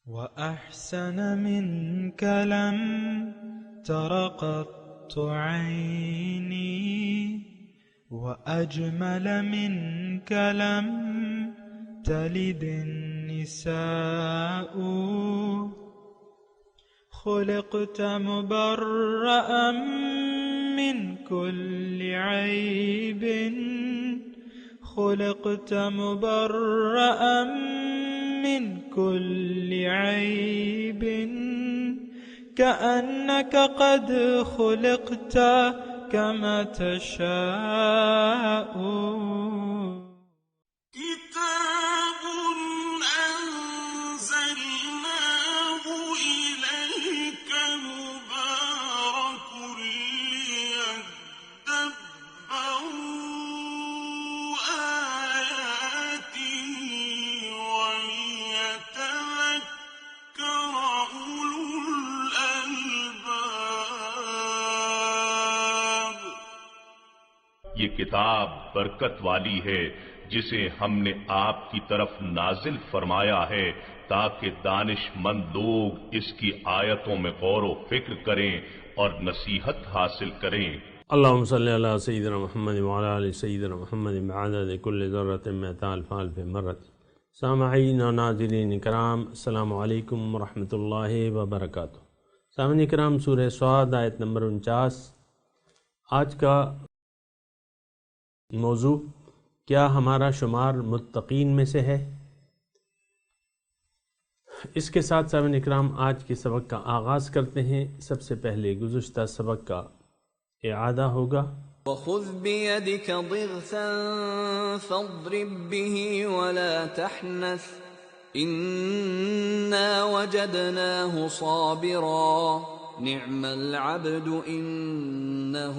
وأحسن منك لم تر قط عيني وأجمل منك لم تلد النساء خلقت مبرأ من كل عيب خلقت مبرأ من كل عيب كأنك قد خلقت كما تشاء كتاب أنزلناه إليك مبارك ليدبروا آياته وليتذكر أولو الألباب. یہ کتاب برکت والی ہے جسے ہم نے آپ کی طرف نازل فرمایا ہے تاکہ دانش مند لوگ اس کی آیتوں میں غور و فکر کریں اور نصیحت حاصل کریں. اللہم صلی علی سیدنا محمد وعلی آل سیدنا محمد بعدد کل ذرۃ مئۃ الف الف مرۃ. سامعین و ناظرین کرام، السلام علیکم ورحمۃ اللہ وبرکاتہ. سامعین کرام، سورہ صاد آیت نمبر 49. آج کا موضوع، کیا ہمارا شمار متقین میں سے ہے؟ اس کے ساتھ سامعین اکرام آج کے سبق کا آغاز کرتے ہیں. سب سے پہلے گزشتہ سبق کا اعادہ ہوگا. وَخُذْ بِيَدِكَ ضِغْثًا فَاضْرِبْ بِهِ وَلَا تَحْنَثْ إِنَّا وَجَدْنَاهُ صَابِرًا نِعْمَ الْعَبْدُ إِنَّهُ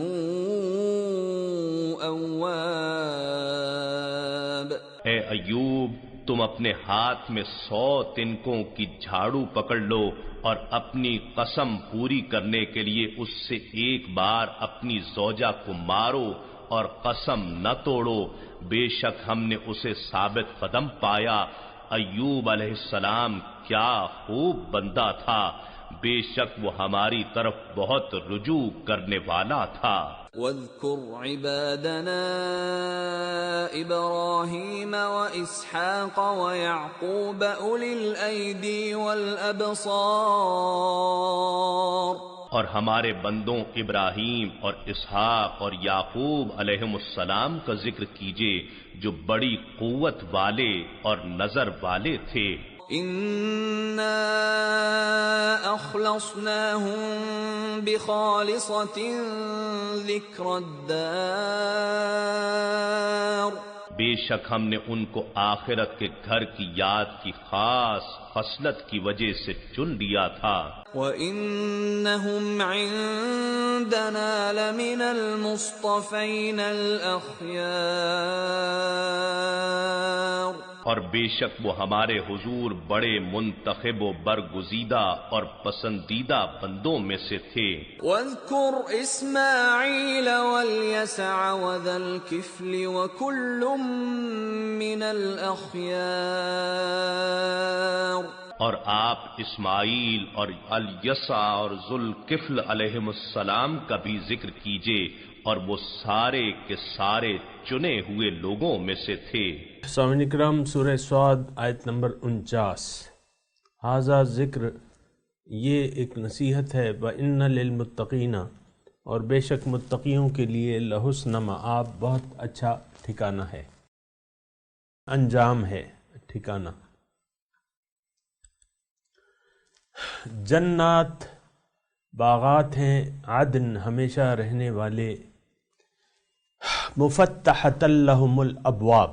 أَوَّابٌ. اے ایوب، تم اپنے ہاتھ میں 100 تنکوں کی جھاڑو پکڑ لو اور اپنی قسم پوری کرنے کے لیے اس سے ایک بار اپنی زوجہ کو مارو اور قسم نہ توڑو. بے شک ہم نے اسے ثابت قدم پایا. ایوب علیہ السلام کیا خوب بندہ تھا، بے شک وہ ہماری طرف بہت رجوع کرنے والا تھا. وَاذْكُرْ عِبَادَنَا إِبْرَاهِيمَ وَإِسْحَاقَ وَيَعْقُوبَ أُولِي الْأَيْدِي وَالْأَبْصَارِ. اور ہمارے بندوں ابراہیم اور اسحاق اور یعقوب علیہم السلام کا ذکر کیجیے جو بڑی قوت والے اور نظر والے تھے. إِنَّا أَخْلَصْنَاهُمْ بِخَالِصَةٍ ذِكْرَ الدَّارِ. بے شک ہم نے ان کو آخرت کے گھر کی یاد کی خاص خصلت کی وجہ سے چن لیا تھا. وَإِنَّهُمْ عِندَنَا لَمِنَ الْمُصْطَفَيْنَ الْأَخْيَارِ. اور بے شک وہ ہمارے حضور بڑے منتخب و برگزیدہ اور پسندیدہ بندوں میں سے تھے. وَاذْكُرْ إِسْمَاعِيلَ وَالْيَسَعَ وَذَا الْكِفْلِ وَكُلٌّ مِّنَ الْأَخْيَارِ. اور آپ اسماعیل اور الیسع اور ذوالکفل علیہم السلام کا بھی ذکر کیجیے، اور وہ سارے کے سارے چنے ہوئے لوگوں میں سے تھے. سامعین اکرام، سورہ صاد آیت نمبر 49. ھذا ذکر، یہ ایک نصیحت ہے. وَإِنَّ لِلْمُتَّقِينَ، اور بے شک متقیوں کے لیے لحسن مآب، بہت اچھا ٹھکانہ ہے، انجام ہے، ٹھکانہ. جنات، باغات ہیں، عدن، ہمیشہ رہنے والے، مفتحۃ لہم الابواب،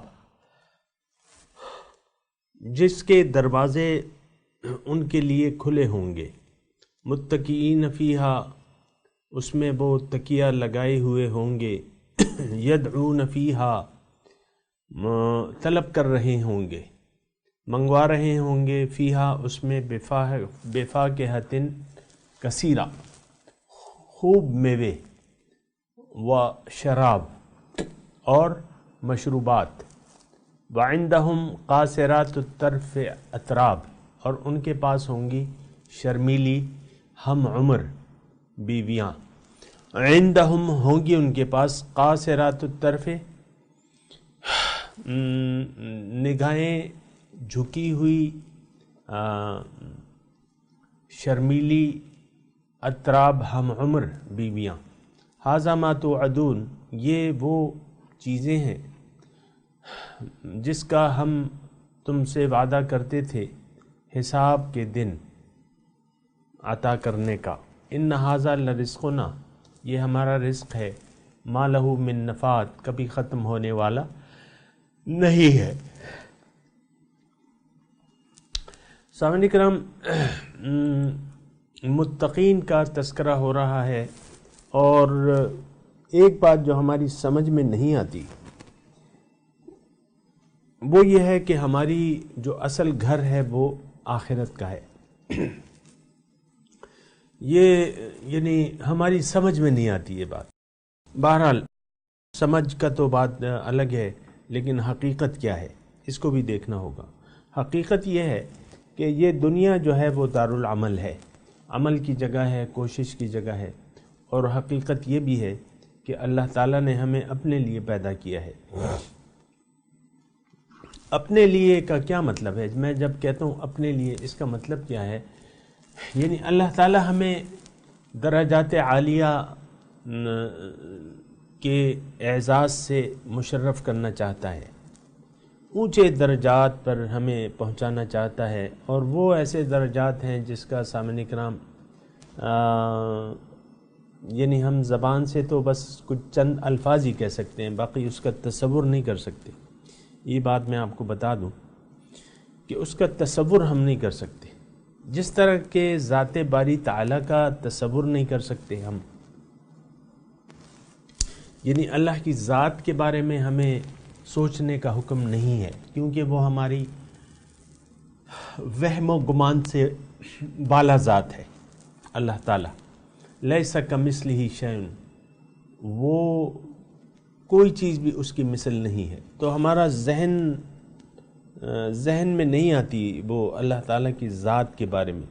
جس کے دروازے ان کے لیے کھلے ہوں گے. متکئین فیہا، اس میں وہ تکیہ لگائے ہوئے ہوں گے. یدعون فیہا، طلب کر رہے ہوں گے، منگوا رہے ہوں گے. فیہا، اس میں بفاکہۃ کثیرہ، خوب میوے، و شراب، اور مشروبات. وعندہم قاصرات الطرف اتراب، اور ان کے پاس ہوں گی شرمیلی ہم عمر بیویاں، عندہم ہوں گی ان کے پاس قاصرات الطرف، نگاہیں جھکی ہوئی شرمیلی اطراب ہم عمر بیویاں، ھذا ما توعدون، یہ وہ چیزیں ہیں جس کا ہم تم سے وعدہ کرتے تھے حساب کے دن عطا کرنے کا، ان ھذا لرزقنا، یہ ہمارا رزق ہے، ما لہ من نفاد، کبھی ختم ہونے والا نہیں ہے۔ سامعین کرام، متقین کا تذکرہ ہو رہا ہے، اور ایک بات جو ہماری سمجھ میں نہیں آتی وہ یہ ہے کہ ہماری جو اصل گھر ہے وہ آخرت کا ہے، یہ یعنی ہماری سمجھ میں نہیں آتی یہ بات۔ بہرحال سمجھ کا تو بات الگ ہے، لیکن حقیقت کیا ہے اس کو بھی دیکھنا ہوگا۔ حقیقت یہ ہے کہ یہ دنیا جو ہے وہ دارالعمل ہے، عمل کی جگہ ہے، کوشش کی جگہ ہے، اور حقیقت یہ بھی ہے کہ اللہ تعالیٰ نے ہمیں اپنے لیے پیدا کیا ہے۔ اپنے لیے کا کیا مطلب ہے؟ میں جب کہتا ہوں اپنے لیے، اس کا مطلب کیا ہے؟ یعنی اللہ تعالیٰ ہمیں درجات عالیہ کے اعزاز سے مشرف کرنا چاہتا ہے، اونچے درجات پر ہمیں پہنچانا چاہتا ہے، اور وہ ایسے درجات ہیں جس کا سامعین کرام یعنی ہم زبان سے تو بس کچھ چند الفاظ ہی کہہ سکتے ہیں، باقی اس کا تصور نہیں کر سکتے۔ یہ بات میں آپ کو بتا دوں کہ اس کا تصور ہم نہیں کر سکتے، جس طرح کے ذات باری تعالیٰ کا تصور نہیں کر سکتے ہم، یعنی اللہ کی ذات کے بارے میں ہمیں سوچنے کا حکم نہیں ہے، کیونکہ وہ ہماری وہم و گمان سے بالا ذات ہے۔ اللہ تعالیٰ لیس کمثلہ شیء، وہ کوئی چیز بھی اس کی مثل نہیں ہے، تو ہمارا ذہن میں نہیں آتی وہ اللہ تعالیٰ کی ذات کے بارے میں۔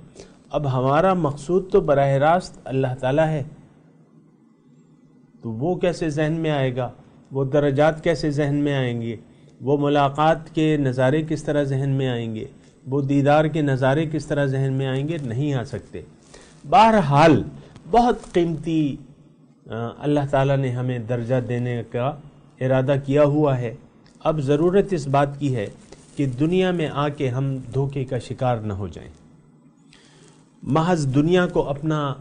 اب ہمارا مقصود تو براہ راست اللہ تعالیٰ ہے، تو وہ کیسے ذہن میں آئے گا؟ وہ درجات کیسے ذہن میں آئیں گے؟ وہ ملاقات کے نظارے کس طرح ذہن میں آئیں گے؟ وہ دیدار کے نظارے کس طرح ذہن میں آئیں گے؟ نہیں آ سکتے۔ بہرحال بہت قیمتی اللہ تعالیٰ نے ہمیں درجہ دینے کا ارادہ کیا ہوا ہے۔ اب ضرورت اس بات کی ہے کہ دنیا میں آ کے ہم دھوکے کا شکار نہ ہو جائیں، محض دنیا کو اپنا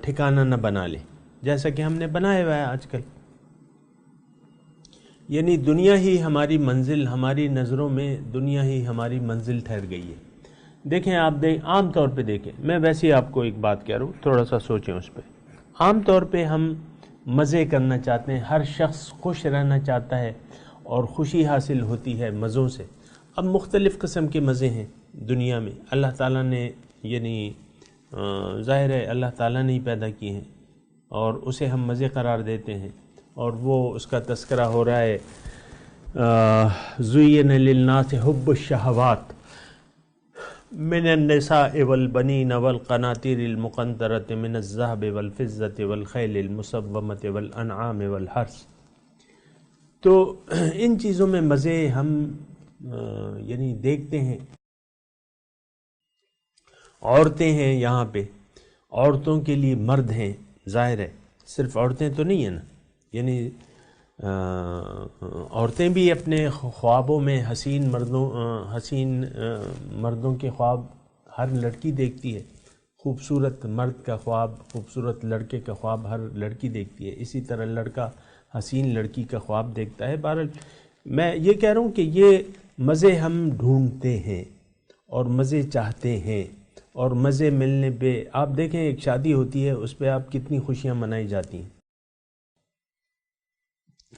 ٹھکانہ نہ بنا لیں جیسا کہ ہم نے بنایا ہوا ہے آج کل، یعنی دنیا ہی ہماری منزل، ہماری نظروں میں دنیا ہی ہماری منزل ٹھہر گئی ہے۔ دیکھیں آپ عام طور پہ دیکھیں، میں ویسے ہی آپ کو ایک بات کہہ رہا ہوں، تھوڑا سا سوچیں اس پہ۔ عام طور پہ ہم مزے کرنا چاہتے ہیں، ہر شخص خوش رہنا چاہتا ہے اور خوشی حاصل ہوتی ہے مزوں سے۔ اب مختلف قسم کے مزے ہیں دنیا میں، اللہ تعالیٰ نے یعنی ظاہر ہے اللہ تعالیٰ نے ہی پیدا کیے ہیں، اور اسے ہم مزے قرار دیتے ہیں، اور وہ اس کا تذکرہ ہو رہا ہے زُيِّنَ لِلنَّاسِ حُبُّ الشَّهَوَاتِ من النساء والبنین والقناطیر المقنطرۃ من الذهب والفضة والخیل المسومۃ والانعام والحرث۔ تو ان چیزوں میں مزے ہم یعنی دیکھتے ہیں۔ عورتیں ہیں یہاں پہ، عورتوں کے لیے مرد ہیں، ظاہر ہے صرف عورتیں تو نہیں ہیں نا، یعنی عورتیں بھی اپنے خوابوں میں حسین مردوں کے خواب ہر لڑکی دیکھتی ہے، خوبصورت مرد کا خواب، خوبصورت لڑکے کا خواب ہر لڑکی دیکھتی ہے، اسی طرح لڑکا حسین لڑکی کا خواب دیکھتا ہے۔ بہرحال میں یہ کہہ رہا ہوں کہ یہ مزے ہم ڈھونڈتے ہیں اور مزے چاہتے ہیں، اور مزے ملنے پہ آپ دیکھیں ایک شادی ہوتی ہے، اس پہ آپ کتنی خوشیاں منائی جاتی ہیں،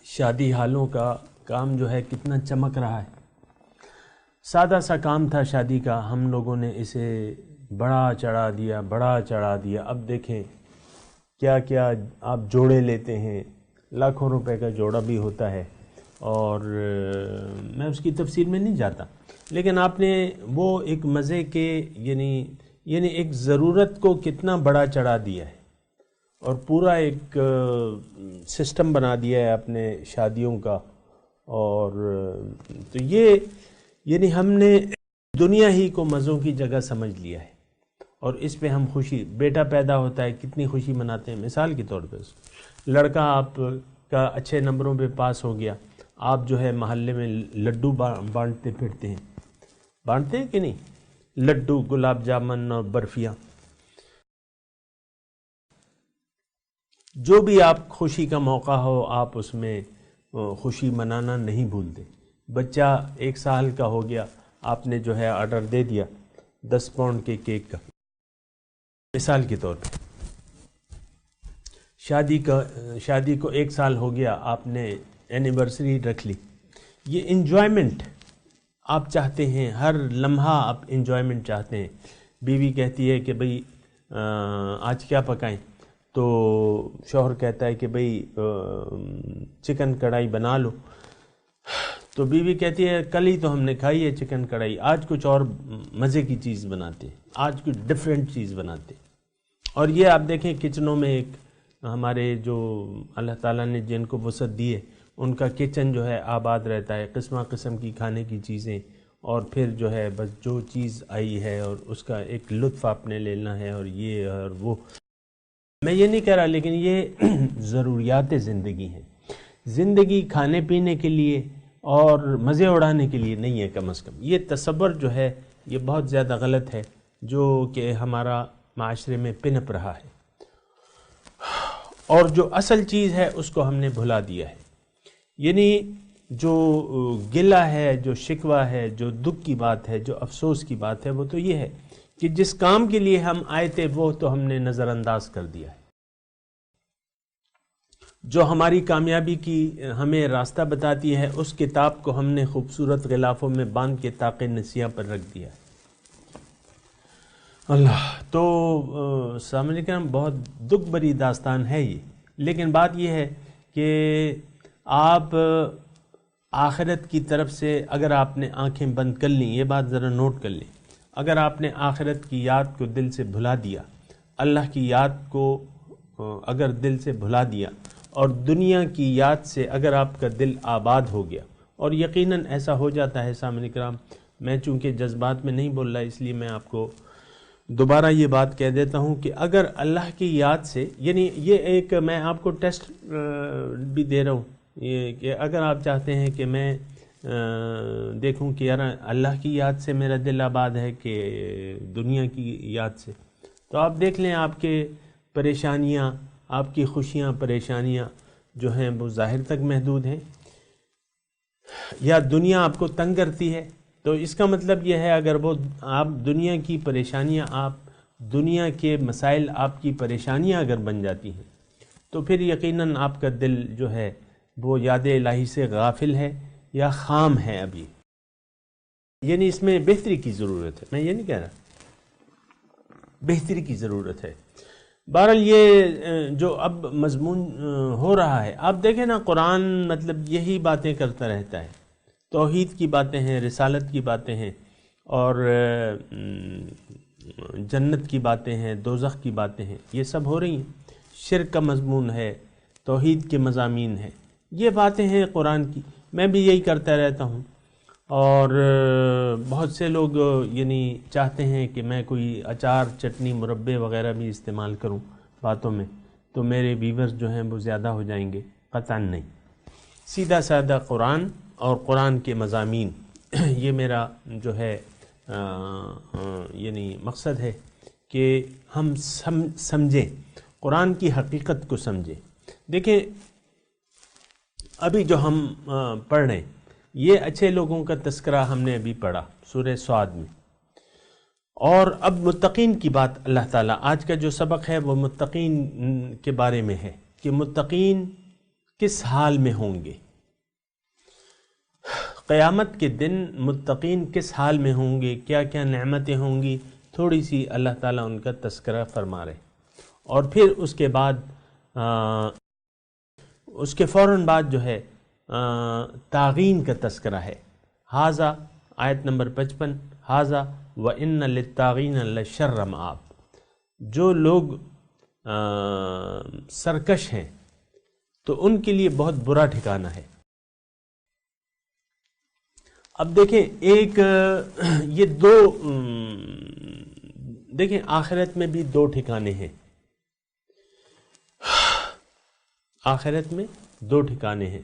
شادی ہالوں کا کام جو ہے کتنا چمک رہا ہے۔ سادہ سا کام تھا شادی کا، ہم لوگوں نے اسے بڑا چڑھا دیا۔ اب دیکھیں کیا کیا آپ جوڑے لیتے ہیں، لاکھوں روپے کا جوڑا بھی ہوتا ہے، اور میں اس کی تفصیل میں نہیں جاتا، لیکن آپ نے وہ ایک مزے کے یعنی ایک ضرورت کو کتنا بڑا چڑھا دیا ہے اور پورا ایک سسٹم بنا دیا ہے اپنے شادیوں کا. اور تو یہ یعنی ہم نے دنیا ہی کو مزوں کی جگہ سمجھ لیا ہے اور اس پہ ہم خوشی، بیٹا پیدا ہوتا ہے کتنی خوشی مناتے ہیں. مثال کے طور پہ لڑکا آپ کا اچھے نمبروں پہ پاس ہو گیا، آپ جو ہے محلے میں لڈو بانٹتے پھرتے ہیں. بانٹتے ہیں کہ نہیں؟ لڈو، گلاب جامن اور برفیاں، جو بھی آپ خوشی کا موقع ہو آپ اس میں خوشی منانا نہیں بھولتے. بچہ 1 سال کا ہو گیا، آپ نے جو ہے آرڈر دے دیا 10 پاؤنڈ کے کیک کا. مثال کے طور پہ شادی کو 1 سال ہو گیا، آپ نے اینیورسری رکھ لی. یہ انجوائمنٹ آپ چاہتے ہیں، ہر لمحہ آپ انجوائمنٹ چاہتے ہیں. بیوی کہتی ہے کہ بھئی آج کیا پکائیں؟ تو شوہر کہتا ہے کہ بھئی چکن کڑھائی بنا لو. تو بیوی کہتی ہے کل ہی تو ہم نے کھائی ہے چکن کڑھائی، آج کچھ اور مزے کی چیز بناتے ہیں، آج کچھ ڈیفرنٹ چیز بناتے ہیں. اور یہ آپ دیکھیں کچنوں میں ایک ہمارے جو اللہ تعالیٰ نے جن کو وسعت دی ہے ان کا کچن جو ہے آباد رہتا ہے، قسم قسم کی کھانے کی چیزیں، اور پھر جو ہے بس جو چیز آئی ہے اور اس کا ایک لطف آپ نے لینا ہے. اور یہ اور وہ میں یہ نہیں کہہ رہا، لیکن یہ ضروریات زندگی ہیں. زندگی کھانے پینے کے لیے اور مزے اڑانے کے لیے نہیں ہے. کم از کم یہ تصور جو ہے یہ بہت زیادہ غلط ہے جو کہ ہمارا معاشرے میں پنپ رہا ہے، اور جو اصل چیز ہے اس کو ہم نے بھلا دیا ہے. یعنی جو گلہ ہے، جو شکوہ ہے، جو دکھ کی بات ہے، جو افسوس کی بات ہے، وہ تو یہ ہے کہ جس کام کے لیے ہم آئے تھے وہ تو ہم نے نظر انداز کر دیا ہے. جو ہماری کامیابی کی ہمیں راستہ بتاتی ہے اس کتاب کو ہم نے خوبصورت غلافوں میں باندھ کے طاق نسیاں پر رکھ دیا ہے. اللہ تو سامنے کرام بہت دکھ بری داستان ہے یہ. لیکن بات یہ ہے کہ آپ آخرت کی طرف سے اگر آپ نے آنکھیں بند کر لیں، یہ بات ذرا نوٹ کر لیں، اگر آپ نے آخرت کی یاد کو دل سے بھلا دیا، اللہ کی یاد کو اگر دل سے بھلا دیا، اور دنیا کی یاد سے اگر آپ کا دل آباد ہو گیا، اور یقیناً ایسا ہو جاتا ہے سامعین کرام. میں چونکہ جذبات میں نہیں بول رہا اس لیے میں آپ کو دوبارہ یہ بات کہہ دیتا ہوں کہ اگر اللہ کی یاد سے، یعنی یہ ایک میں آپ کو ٹیسٹ بھی دے رہا ہوں، یہ کہ اگر آپ چاہتے ہیں کہ میں دیکھوں کہ یار اللہ کی یاد سے میرا دل آباد ہے کہ دنیا کی یاد سے، تو آپ دیکھ لیں آپ کے پریشانیاں، آپ کی خوشیاں پریشانیاں جو ہیں وہ ظاہر تک محدود ہیں، یا دنیا آپ کو تنگ کرتی ہے. تو اس کا مطلب یہ ہے اگر وہ آپ دنیا کی پریشانیاں، آپ دنیا کے مسائل آپ کی پریشانیاں اگر بن جاتی ہیں تو پھر یقیناً آپ کا دل جو ہے وہ یاد الہی سے غافل ہے یا خام ہے. ابھی یعنی اس میں بہتری کی ضرورت ہے، میں یہ نہیں کہہ رہا، بہتری کی ضرورت ہے. بہرحال یہ جو اب مضمون ہو رہا ہے، آپ دیکھیں نا قرآن مطلب یہی باتیں کرتا رہتا ہے. توحید کی باتیں ہیں، رسالت کی باتیں ہیں، اور جنت کی باتیں ہیں، دوزخ کی باتیں ہیں، یہ سب ہو رہی ہیں. شرک کا مضمون ہے، توحید کے مضامین ہیں، یہ باتیں ہیں قرآن کی. میں بھی یہی کرتا رہتا ہوں، اور بہت سے لوگ یعنی چاہتے ہیں کہ میں کوئی اچار چٹنی مربے وغیرہ بھی استعمال کروں باتوں میں، تو میرے ویورز جو ہیں وہ زیادہ ہو جائیں گے. قطعاً نہیں، سیدھا سادہ قرآن اور قرآن کے مضامین، یہ میرا جو ہے یعنی مقصد ہے کہ ہم سمجھیں، قرآن کی حقیقت کو سمجھیں. دیکھیں ابھی جو ہم پڑھ رہے ہیں یہ اچھے لوگوں کا تذکرہ ہم نے ابھی پڑھا سورہ صاد میں، اور اب متقین کی بات اللہ تعالیٰ، آج کا جو سبق ہے وہ متقین کے بارے میں ہے کہ متقین کس حال میں ہوں گے. قیامت کے دن متقین کس حال میں ہوں گے، کیا کیا نعمتیں ہوں گی، تھوڑی سی اللہ تعالیٰ ان کا تذکرہ فرما رہے. اور پھر اس کے بعد اس کے فوراً بعد جو ہے تعغین کا تذکرہ ہے. ھذا آیت نمبر 55 ھذا وَإِنَّ لِلطَّاغِينَ لَشَرَّ مَآب، جو لوگ سرکش ہیں تو ان کے لیے بہت برا ٹھکانہ ہے۔ اب دیکھیں ایک یہ دو دیکھیں آخرت میں بھی دو ٹھکانے ہیں، آخرت میں دو ٹھکانے ہیں،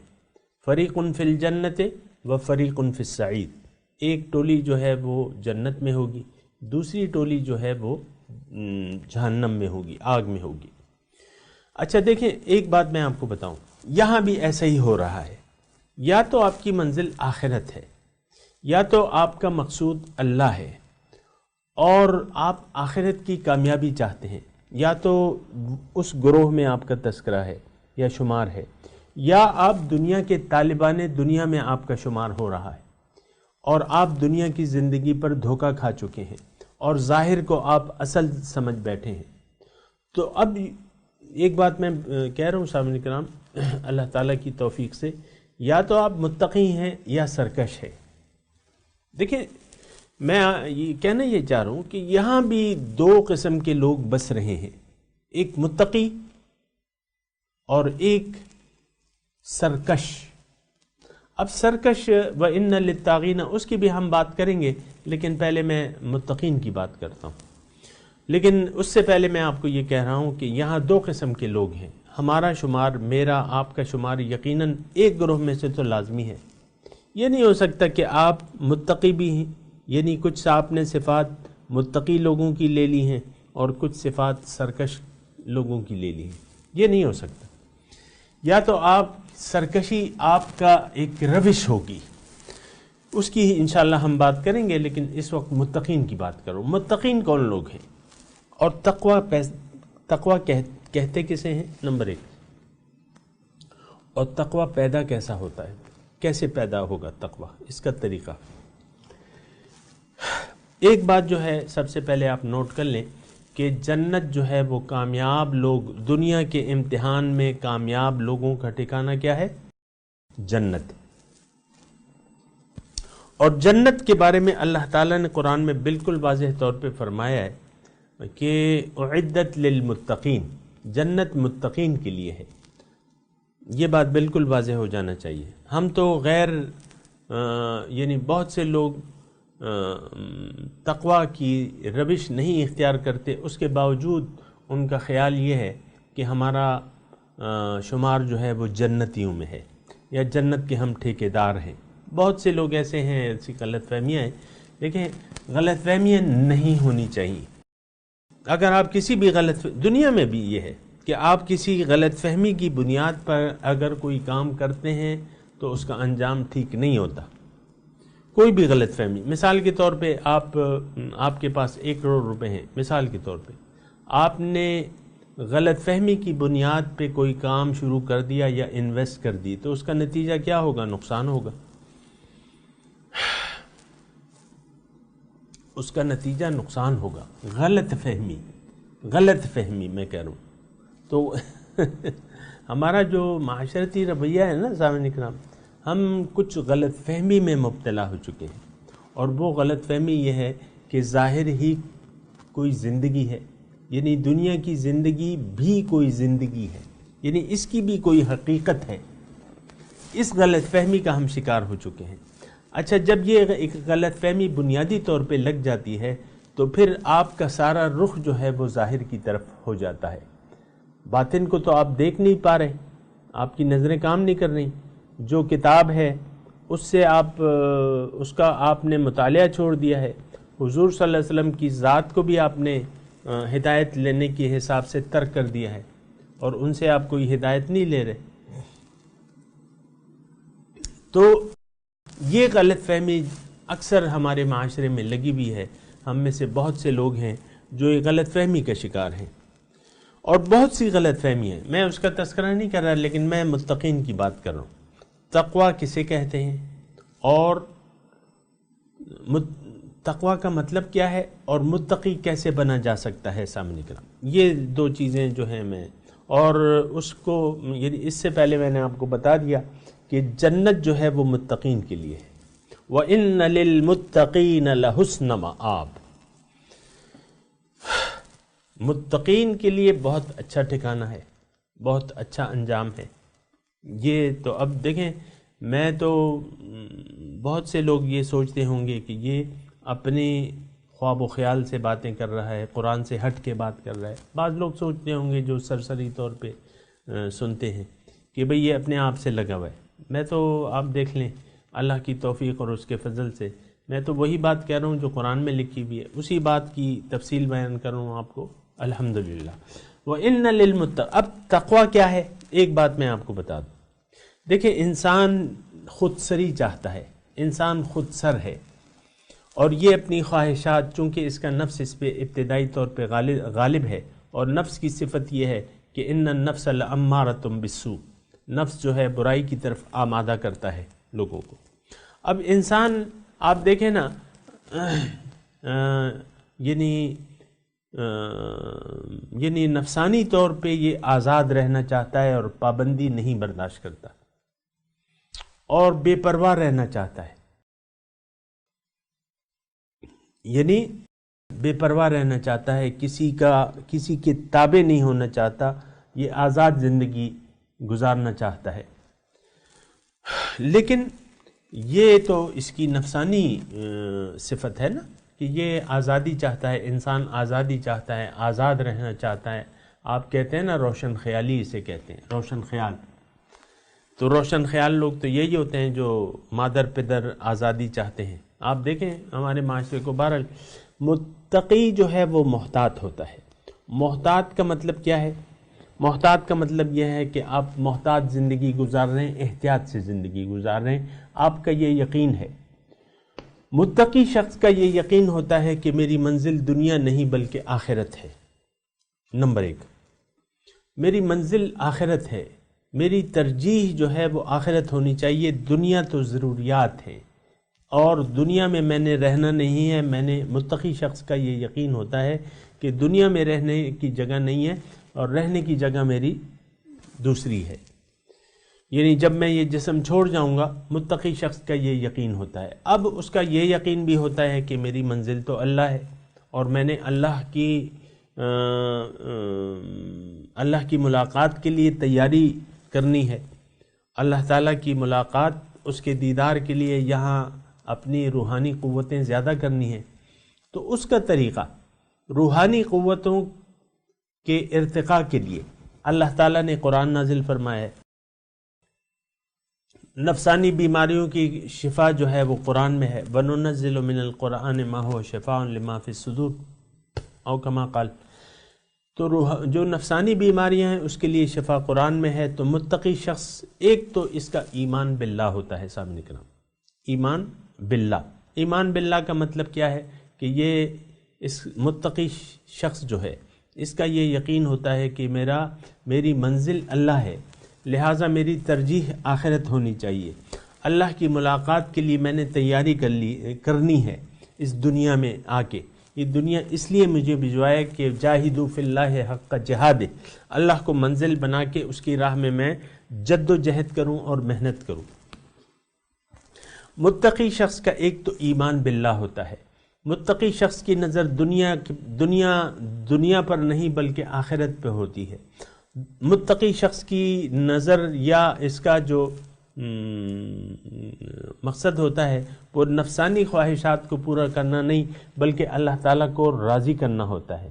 فریق فی الجنت و فریق فی السعید، ایک ٹولی جو ہے وہ جنت میں ہوگی، دوسری ٹولی جو ہے وہ جہنم میں ہوگی، آگ میں ہوگی۔ اچھا دیکھیں ایک بات میں آپ کو بتاؤں، یہاں بھی ایسا ہی ہو رہا ہے، یا تو آپ کی منزل آخرت ہے، یا تو آپ کا مقصود اللہ ہے اور آپ آخرت کی کامیابی چاہتے ہیں، یا تو اس گروہ میں آپ کا تذکرہ ہے یا شمار ہے، یا آپ دنیا کے طالبان دنیا میں آپ کا شمار ہو رہا ہے اور آپ دنیا کی زندگی پر دھوکہ کھا چکے ہیں اور ظاہر کو آپ اصل سمجھ بیٹھے ہیں۔ تو اب ایک بات میں کہہ رہا ہوں سامعین کرام، اللہ تعالیٰ کی توفیق سے یا تو آپ متقی ہیں یا سرکش ہے۔ دیکھیں میں کہنا یہ چاہ رہا ہوں کہ یہاں بھی دو قسم کے لوگ بس رہے ہیں، ایک متقی اور ایک سرکش۔ اب سرکش وَإِنَّ لِلطَّاغِينَ اس کی بھی ہم بات کریں گے، لیکن پہلے میں متقین کی بات کرتا ہوں۔ لیکن اس سے پہلے میں آپ کو یہ کہہ رہا ہوں کہ یہاں دو قسم کے لوگ ہیں، ہمارا شمار، میرا آپ کا شمار یقیناً ایک گروہ میں سے تو لازمی ہے۔ یہ نہیں ہو سکتا کہ آپ متقی بھی ہیں، یعنی کچھ آپ نے صفات متقی لوگوں کی لے لی ہیں اور کچھ صفات سرکش لوگوں کی لے لی ہیں، یہ نہیں ہو سکتا۔ یا تو آپ سرکشی آپ کا ایک روش ہوگی، اس کی انشاءاللہ ہم بات کریں گے، لیکن اس وقت متقین کی بات کرو۔ متقین کون لوگ ہیں اور تقوی کہتے کسے ہیں؟ نمبر ایک، اور تقوی پیدا کیسا ہوتا ہے، کیسے پیدا ہوگا تقوی، اس کا طریقہ۔ ایک بات جو ہے سب سے پہلے آپ نوٹ کر لیں کہ جنت جو ہے وہ کامیاب لوگ، دنیا کے امتحان میں کامیاب لوگوں کا ٹھکانہ کیا ہے؟ جنت۔ اور جنت کے بارے میں اللہ تعالیٰ نے قرآن میں بالکل واضح طور پہ فرمایا ہے کہ اعدت للمتقین، جنت متقین کے لیے ہے۔ یہ بات بالکل واضح ہو جانا چاہیے۔ ہم تو یعنی بہت سے لوگ تقوی کی روش نہیں اختیار کرتے، اس کے باوجود ان کا خیال یہ ہے کہ ہمارا شمار جو ہے وہ جنتیوں میں ہے یا جنت کے ہم ٹھیکیدار ہیں۔ بہت سے لوگ ایسے ہیں، ایسی غلط فہمیاں ہیں، لیکن غلط فہمیاں نہیں ہونی چاہیے۔ اگر آپ کسی بھی دنیا میں بھی یہ ہے کہ آپ کسی غلط فہمی کی بنیاد پر اگر کوئی کام کرتے ہیں تو اس کا انجام ٹھیک نہیں ہوتا، کوئی بھی غلط فہمی۔ مثال کے طور پہ آپ کے پاس 1 کروڑ روپے ہیں، مثال کے طور پہ آپ نے غلط فہمی کی بنیاد پہ کوئی کام شروع کر دیا یا انویسٹ کر دی، تو اس کا نتیجہ کیا ہوگا؟ نقصان ہوگا، اس کا نتیجہ نقصان ہوگا۔ غلط فہمی میں کہہ رہا ہوں۔ تو ہمارا جو معاشرتی رویہ ہے نا سامعین کرام، ہم کچھ غلط فہمی میں مبتلا ہو چکے ہیں، اور وہ غلط فہمی یہ ہے کہ ظاہر ہی کوئی زندگی ہے، یعنی دنیا کی زندگی بھی کوئی زندگی ہے، یعنی اس کی بھی کوئی حقیقت ہے۔ اس غلط فہمی کا ہم شکار ہو چکے ہیں۔ اچھا، جب یہ ایک غلط فہمی بنیادی طور پہ لگ جاتی ہے تو پھر آپ کا سارا رخ جو ہے وہ ظاہر کی طرف ہو جاتا ہے۔ باطن کو تو آپ دیکھ نہیں پا رہے، آپ کی نظریں کام نہیں کر رہی، جو کتاب ہے اس سے اس کا آپ نے مطالعہ چھوڑ دیا ہے، حضور صلی اللہ علیہ وسلم کی ذات کو بھی آپ نے ہدایت لینے کے حساب سے ترک کر دیا ہے، اور ان سے آپ کوئی ہدایت نہیں لے رہے۔ تو یہ غلط فہمی اکثر ہمارے معاشرے میں لگی ہوئی ہے۔ ہم میں سے بہت سے لوگ ہیں جو یہ غلط فہمی کا شکار ہیں، اور بہت سی غلط فہمی ہیں، میں اس کا تذکرہ نہیں کر رہا، لیکن میں متقین کی بات کر رہا ہوں۔ تقوی کسے کہتے ہیں اور تقوی کا مطلب کیا ہے اور متقی کیسے بنا جا سکتا ہے؟ سامنے کرام، یہ دو چیزیں جو ہیں اور اس کو یعنی اس سے پہلے میں نے آپ کو بتا دیا کہ جنت جو ہے وہ متقین کے لیے ہے، وَإِنَّ لِلْمُتَّقِينَ لَحُسْنَ مَآب، متقین کے لیے بہت اچھا ٹھکانہ ہے، بہت اچھا انجام ہے۔ یہ تو اب دیکھیں، میں تو بہت سے لوگ یہ سوچتے ہوں گے کہ یہ اپنے خواب و خیال سے باتیں کر رہا ہے، قرآن سے ہٹ کے بات کر رہا ہے۔ بعض لوگ سوچتے ہوں گے جو سرسری طور پہ سنتے ہیں کہ بھئی یہ اپنے آپ سے لگا ہوا ہے۔ میں تو آپ دیکھ لیں اللہ کی توفیق اور اس کے فضل سے میں تو وہی بات کہہ رہا ہوں جو قرآن میں لکھی ہوئی ہے، اسی بات کی تفصیل بیان کر رہا ہوں آپ کو، الحمدللہ۔ وَإِنَّ اب تقویٰ کیا ہے؟ ایک بات میں آپ کو بتا دوں، دیکھیں انسان خود سری چاہتا ہے، انسان خود سر ہے، اور یہ اپنی خواہشات، چونکہ اس کا نفس اس پہ ابتدائی طور پہ غالب ہے، اور نفس کی صفت یہ ہے کہ ان النفس لامارۃ بالسوء، نفس جو ہے برائی کی طرف آمادہ کرتا ہے لوگوں کو۔ اب انسان آپ دیکھیں نا، یعنی نفسانی طور پہ یہ آزاد رہنا چاہتا ہے اور پابندی نہیں برداشت کرتا، اور بے پرواہ رہنا چاہتا ہے، یعنی بے پرواہ رہنا چاہتا ہے، کسی کے تابع نہیں ہونا چاہتا، یہ آزاد زندگی گزارنا چاہتا ہے۔ لیکن یہ تو اس کی نفسانی صفت ہے نا کہ یہ آزادی چاہتا ہے، انسان آزادی چاہتا ہے، آزاد رہنا چاہتا ہے۔ آپ کہتے ہیں نا روشن خیالی، اسے کہتے ہیں روشن خیال۔ تو روشن خیال لوگ تو یہی ہوتے ہیں جو مادر پدر آزادی چاہتے ہیں۔ آپ دیکھیں ہمارے معاشرے کو، بہرحال متقی جو ہے وہ محتاط ہوتا ہے۔ محتاط کا مطلب کیا ہے؟ محتاط کا مطلب یہ ہے کہ آپ محتاط زندگی گزار رہے ہیں، احتیاط سے زندگی گزار رہے ہیں، آپ کا یہ یقین ہے۔ متقی شخص کا یہ یقین ہوتا ہے کہ میری منزل دنیا نہیں بلکہ آخرت ہے۔ نمبر 1، میری منزل آخرت ہے، میری ترجیح جو ہے وہ آخرت ہونی چاہیے۔ دنیا تو ضروریات ہے، اور دنیا میں نے رہنا نہیں ہے۔ متقی شخص کا یہ یقین ہوتا ہے کہ دنیا میں رہنے کی جگہ نہیں ہے، اور رہنے کی جگہ میری دوسری ہے، یعنی جب میں یہ جسم چھوڑ جاؤں گا، متقی شخص کا یہ یقین ہوتا ہے۔ اب اس کا یہ یقین بھی ہوتا ہے کہ میری منزل تو اللہ ہے، اور میں نے اللہ کی ملاقات کے لیے تیاری کرنی ہے، اللہ تعالیٰ کی ملاقات، اس کے دیدار کے لیے یہاں اپنی روحانی قوتیں زیادہ کرنی ہیں۔ تو اس کا طریقہ روحانی قوتوں کے ارتقاء کے لیے اللہ تعالیٰ نے قرآن نازل فرمایا ہے۔ نفسانی بیماریوں کی شفا جو ہے وہ قرآن میں ہے، وَنُنَزِّلُ مِنَ الْقُرْآنِ مَا هُوَ شِفَاءٌ لِمَا فِي الصُّدُورِ او کما قال۔ تو جو نفسانی بیماریاں ہیں اس کے لیے شفا قرآن میں ہے۔ تو متقی شخص، ایک تو اس کا ایمان باللہ ہوتا ہے، سامنے کرام، ایمان باللہ۔ ایمان باللہ کا مطلب کیا ہے کہ یہ اس متقی شخص جو ہے اس کا یہ یقین ہوتا ہے کہ میری منزل اللہ ہے، لہٰذا میری ترجیح آخرت ہونی چاہیے۔ اللہ کی ملاقات کے لیے میں نے تیاری کرنی ہے اس دنیا میں آ کے۔ یہ دنیا اس لیے مجھے بھجوایا کہ جاہدوا فی اللہ حق جہاد، اللہ کو منزل بنا کے اس کی راہ میں جد و جہد کروں اور محنت کروں۔ متقی شخص کا ایک تو ایمان باللہ ہوتا ہے۔ متقی شخص کی نظر دنیا پر نہیں بلکہ آخرت پہ ہوتی ہے۔ متقی شخص کی نظر یا اس کا جو مقصد ہوتا ہے وہ نفسانی خواہشات کو پورا کرنا نہیں بلکہ اللہ تعالیٰ کو راضی کرنا ہوتا ہے۔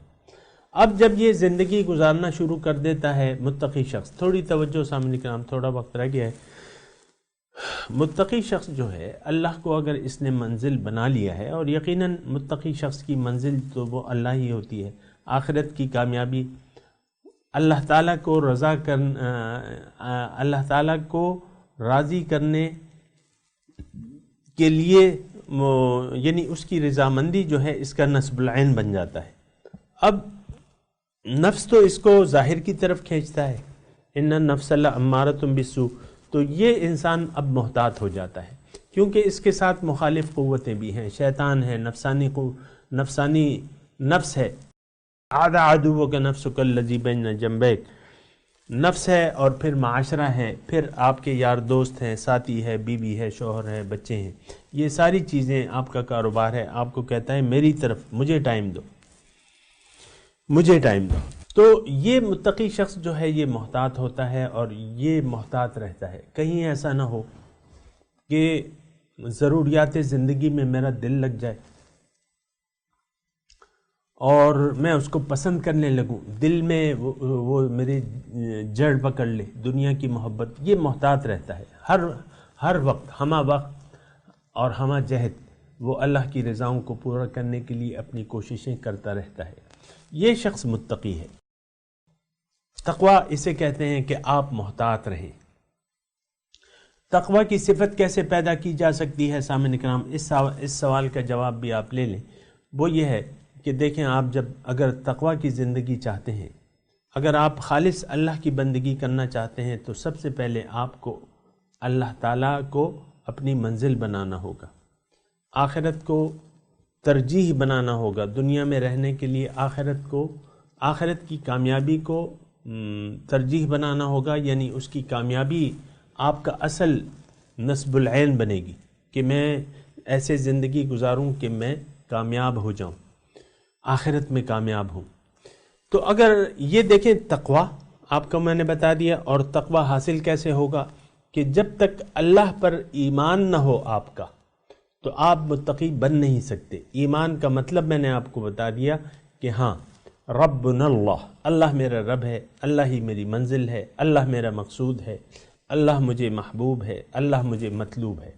اب جب یہ زندگی گزارنا شروع کر دیتا ہے متقی شخص، تھوڑی توجہ سامنے کرام، تھوڑا وقت رہ گیا ہے۔ متقی شخص جو ہے اللہ کو اگر اس نے منزل بنا لیا ہے، اور یقیناً متقی شخص کی منزل تو وہ اللہ ہی ہوتی ہے، آخرت کی کامیابی، اللہ تعالیٰ کو اللہ تعالیٰ کو راضی کرنے کے لیے یعنی اس کی رضامندی جو ہے اس کا نصب العین بن جاتا ہے۔ اب نفس تو اس کو ظاہر کی طرف کھینچتا ہے، ان النفس لامارۃ بالسوء، تو یہ انسان اب محتاط ہو جاتا ہے کیونکہ اس کے ساتھ مخالف قوتیں بھی ہیں، شیطان ہے، نفسانی نفس ہے، عاد عدوک نفسک الذی بین جنبیک، نفس ہے اور پھر معاشرہ ہے، پھر آپ کے یار دوست ہیں، ساتھی ہے، بیوی ہے، شوہر ہے، بچے ہیں، یہ ساری چیزیں آپ کا کاروبار ہے. آپ کو کہتا ہے میری طرف مجھے ٹائم دو، مجھے ٹائم دو. تو یہ متقی شخص جو ہے یہ محتاط ہوتا ہے اور یہ محتاط رہتا ہے. کہیں ایسا نہ ہو کہ ضروریات زندگی میں میرا دل لگ جائے اور میں اس کو پسند کرنے لگوں، دل میں وہ میری جڑ پکڑ لے دنیا کی محبت. یہ محتاط رہتا ہے ہر وقت، ہمہ وقت اور ہمہ جہد وہ اللہ کی رضاؤں کو پورا کرنے کے لیے اپنی کوششیں کرتا رہتا ہے. یہ شخص متقی ہے. تقویٰ اسے کہتے ہیں کہ آپ محتاط رہیں. تقویٰ کی صفت کیسے پیدا کی جا سکتی ہے سامعین کرام؟ اس سوال کا جواب بھی آپ لے لیں. وہ یہ ہے کہ دیکھیں، آپ جب اگر تقویٰ کی زندگی چاہتے ہیں، اگر آپ خالص اللہ کی بندگی کرنا چاہتے ہیں، تو سب سے پہلے آپ کو اللہ تعالیٰ کو اپنی منزل بنانا ہوگا، آخرت کو ترجیح بنانا ہوگا. دنیا میں رہنے کے لیے آخرت کی کامیابی کو ترجیح بنانا ہوگا، یعنی اس کی کامیابی آپ کا اصل نصب العین بنے گی کہ میں ایسے زندگی گزاروں کہ میں کامیاب ہو جاؤں، آخرت میں کامیاب ہوں. تو اگر یہ دیکھیں تقویٰ آپ کو میں نے بتا دیا. اور تقویٰ حاصل کیسے ہوگا؟ کہ جب تک اللہ پر ایمان نہ ہو آپ کا تو آپ متقی بن نہیں سکتے. ایمان کا مطلب میں نے آپ کو بتا دیا کہ ہاں، ربنا اللہ، اللہ میرا رب ہے، اللہ ہی میری منزل ہے، اللہ میرا مقصود ہے، اللہ مجھے محبوب ہے، اللہ مجھے مطلوب ہے.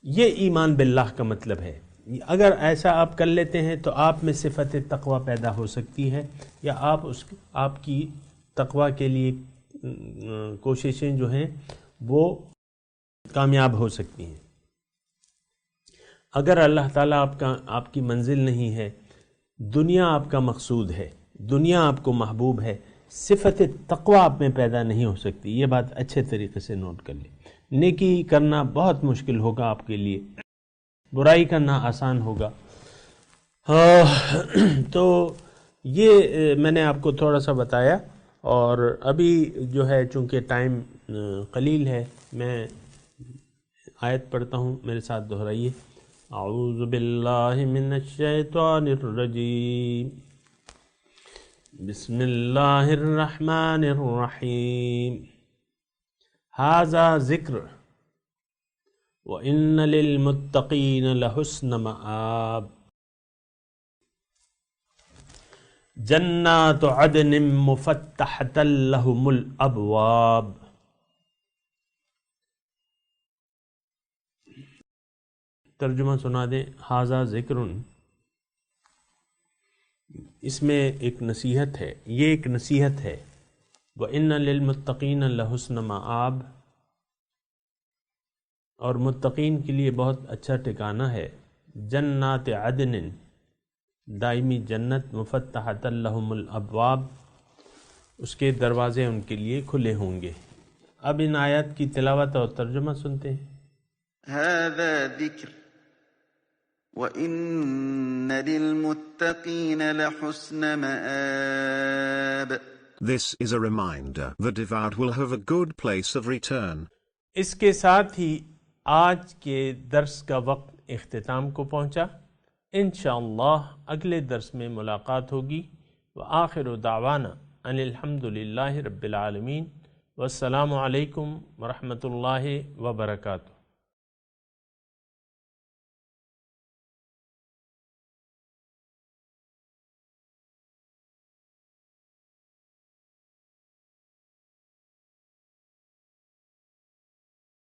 یہ ایمان باللہ کا مطلب ہے. اگر ایسا آپ کر لیتے ہیں تو آپ میں صفت تقویٰ پیدا ہو سکتی ہے، یا آپ کی تقویٰ کے لیے کوششیں جو ہیں وہ کامیاب ہو سکتی ہیں. اگر اللہ تعالیٰ آپ کی منزل نہیں ہے، دنیا آپ کا مقصود ہے، دنیا آپ کو محبوب ہے، صفت تقویٰ آپ میں پیدا نہیں ہو سکتی. یہ بات اچھے طریقے سے نوٹ کر لیں. نیکی کرنا بہت مشکل ہوگا آپ کے لیے، برائی کرنا آسان ہوگا. تو یہ میں نے آپ کو تھوڑا سا بتایا. اور ابھی جو ہے چونکہ ٹائم قلیل ہے، میں آیت پڑھتا ہوں، میرے ساتھ دہرائیے. اعوذ باللہ من الشیطان الرجیم، بسم اللہ الرحمن الرحیم. ھذا ذکر وَإِنَّ لِلْمُتَّقِينَ لَحُسْنَ مَآب. جنات عدن مفتحة لهم الابواب. ترجمہ سنا دیں. ھذا ذکر، اس میں ایک نصیحت ہے، یہ ایک نصیحت ہے. وَإِنَّ لِلْمُتَّقِينَ لَحُسْنَ مَآب، اور متقین کے لیے بہت اچھا ٹھکانہ ہے. جنات عدن، دائمی جنت، مفتحۃ لہم الابواب، اس کے دروازے ان کے لیے کھلے ہوں گے. اب ان آیات کی تلاوت اور ترجمہ سنتے ہیں. هذا ذکر وَإِنَّ لِلْمُتَّقِينَ لَحُسْنَ مَآب. This is a reminder the devout will have a good place of return. اس کے ساتھ ہی آج کے درس کا وقت اختتام کو پہنچا. انشاءاللہ اگلے درس میں ملاقات ہوگی. وآخر دعوانا ان الحمدللہ رب العالمین. والسلام علیکم ورحمۃ اللہ وبرکاتہ.